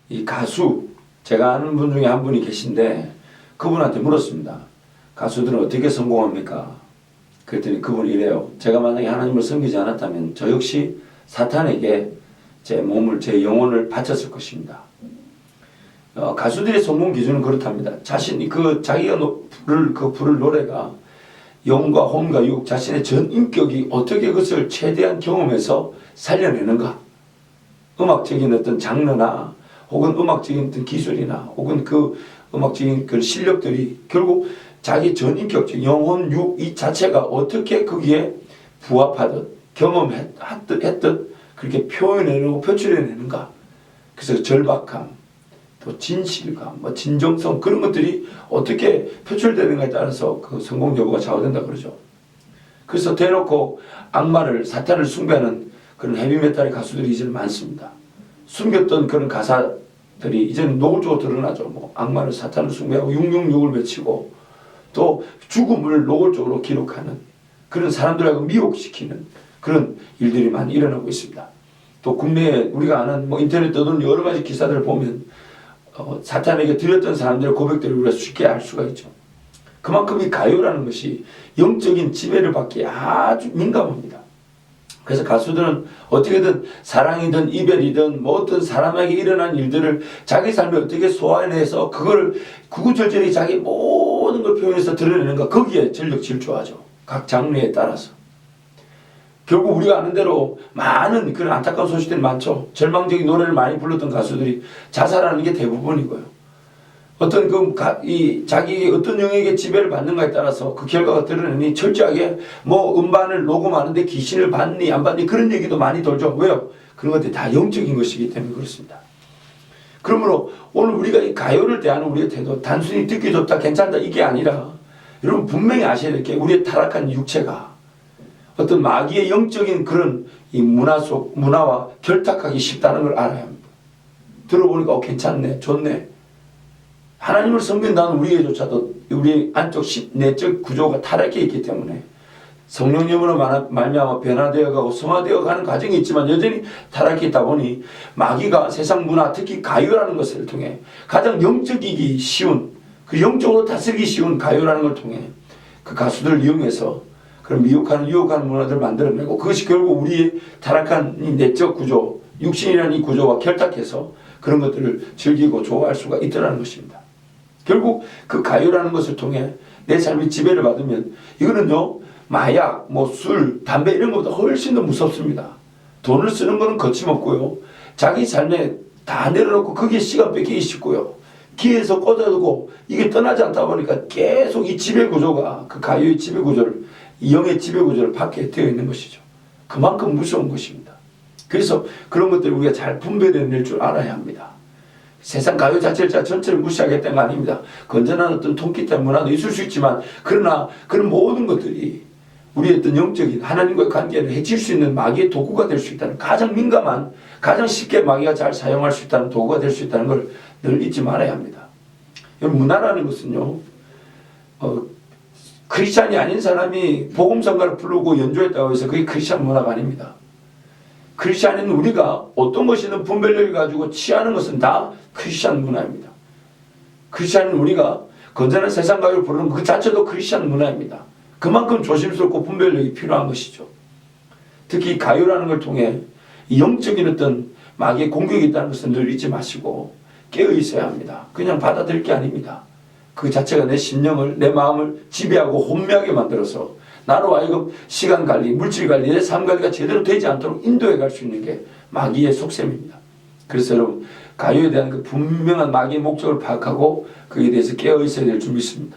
이 가수, 제가 아는 분 중에 한 분이 계신데 그분한테 물었습니다. 가수들은 어떻게 성공합니까? 그랬더니 그분이 이래요. 제가 만약에 하나님을 섬기지 않았다면 저 역시 사탄에게 제 몸을, 제 영혼을 바쳤을 것입니다. 가수들의 성공 기준은 그렇답니다. 자신이 자기가 부를 노래가 영과 혼과 육, 자신의 전 인격이 어떻게 그것을 최대한 경험해서 살려내는가. 음악적인 어떤 장르나 혹은 음악적인 어떤 기술이나 혹은 그 음악적인 그 실력들이 결국 자기 전 인격적 영혼, 육 이 자체가 어떻게 거기에 부합하듯 경험했듯 그렇게 표현해내고 표출해내는가. 그래서 절박함, 또 진실감, 진정성 그런 것들이 어떻게 표출되는가에 따라서 그 성공 여부가 좌우된다 그러죠. 그래서 대놓고 악마를, 사탄을 숭배하는 그런 헤비메탈의 가수들이 이제는 많습니다. 숨겼던 그런 가사들이 이제는 노골적으로 드러나죠. 악마를, 사탄을 숭배하고 666을 외치고 또 죽음을 노골적으로 기록하는 그런 사람들하고 미혹시키는 그런 일들이 많이 일어나고 있습니다. 또 국내에 우리가 아는 인터넷 떠도는 여러 가지 기사들을 보면 사탄에게 드렸던 사람들의 고백들을 우리가 쉽게 알 수가 있죠. 그만큼 이 가요라는 것이 영적인 지배를 받기에 아주 민감합니다. 그래서 가수들은 어떻게든 사랑이든 이별이든 어떤 사람에게 일어난 일들을 자기 삶에 어떻게 소화해내서 그걸 구구절절히 자기 모든 걸 표현해서 드러내는가, 거기에 전력 질주하죠. 각 장르에 따라서. 결국 우리가 아는 대로 많은 그런 안타까운 소식들이 많죠. 절망적인 노래를 많이 불렀던 가수들이 자살하는 게 대부분이고요. 어떤 자기 어떤 영역의 지배를 받는가에 따라서 그 결과가 드러내니 철저하게 음반을 녹음하는데 귀신을 받니 안 받니 그런 얘기도 많이 돌죠. 왜요? 그런 것들이 다 영적인 것이기 때문에 그렇습니다. 그러므로 오늘 우리가 이 가요를 대하는 우리의 태도, 단순히 듣기 좋다 괜찮다 이게 아니라 여러분 분명히 아셔야 될 게 우리의 타락한 육체가 어떤 마귀의 영적인 그런 이 문화와 결탁하기 쉽다는 걸 알아야 합니다. 들어보니까 괜찮네, 좋네. 하나님을 섬긴다는 우리에조차도 우리 안쪽 내적 구조가 타락해 있기 때문에 성령님으로 말미암아 변화되어 가고 성화되어 가는 과정이 있지만 여전히 타락해 있다 보니 마귀가 세상 문화, 특히 가요라는 것을 통해 가장 영적이기 쉬운, 그 영적으로 다스리기 쉬운 가요라는 걸 통해 그 가수들을 이용해서 그런 유혹하는 문화들을 만들어내고 그것이 결국 우리의 타락한 이 내적 구조, 육신이라는 이 구조와 결탁해서 그런 것들을 즐기고 좋아할 수가 있더라는 것입니다. 결국 그 가요라는 것을 통해 내 삶이 지배를 받으면 이거는요, 마약, 술, 담배 이런 것보다 훨씬 더 무섭습니다. 돈을 쓰는 거는 거침없고요. 자기 삶에 다 내려놓고 거기에 시간 뺏기기 쉽고요. 귀에서 꽂아두고 이게 떠나지 않다 보니까 계속 이 지배구조가 그 가요의 지배구조를, 이 영의 지배구조를 받게 되어 있는 것이죠. 그만큼 무서운 것입니다. 그래서 그런 것들을 우리가 잘 분별해낼 줄 알아야 합니다. 세상 가요 자체를 전체를 무시하겠다는 거 아닙니다. 건전한 어떤 통기타 문화도 있을 수 있지만 그러나 그런 모든 것들이 우리의 어떤 영적인 하나님과의 관계를 해칠 수 있는 마귀의 도구가 될 수 있다는, 가장 민감한, 가장 쉽게 마귀가 잘 사용할 수 있다는 도구가 될 수 있다는 걸 늘 잊지 말아야 합니다. 문화라는 것은요, 크리스찬이 아닌 사람이 복음성가를 부르고 연주했다고 해서 그게 크리스찬 문화가 아닙니다. 크리스찬인 우리가 어떤 것이든 분별력을 가지고 취하는 것은 다 크리스찬 문화입니다. 크리스찬인 우리가 건전한 세상 가요를 부르는 그 자체도 크리스찬 문화입니다. 그만큼 조심스럽고 분별력이 필요한 것이죠. 특히 가요라는 걸 통해 영적인 어떤 마귀의 공격이 있다는 것을 늘 잊지 마시고 깨어 있어야 합니다. 그냥 받아들일 게 아닙니다. 그 자체가 내 심령을, 내 마음을 지배하고 혼미하게 만들어서 나로 하여금 시간 관리, 물질 관리, 내 삶 관리가 제대로 되지 않도록 인도해 갈 수 있는 게 마귀의 속셈입니다. 그래서 여러분, 가요에 대한 그 분명한 마귀의 목적을 파악하고 거기에 대해서 깨어 있어야 될 줄 믿습니다.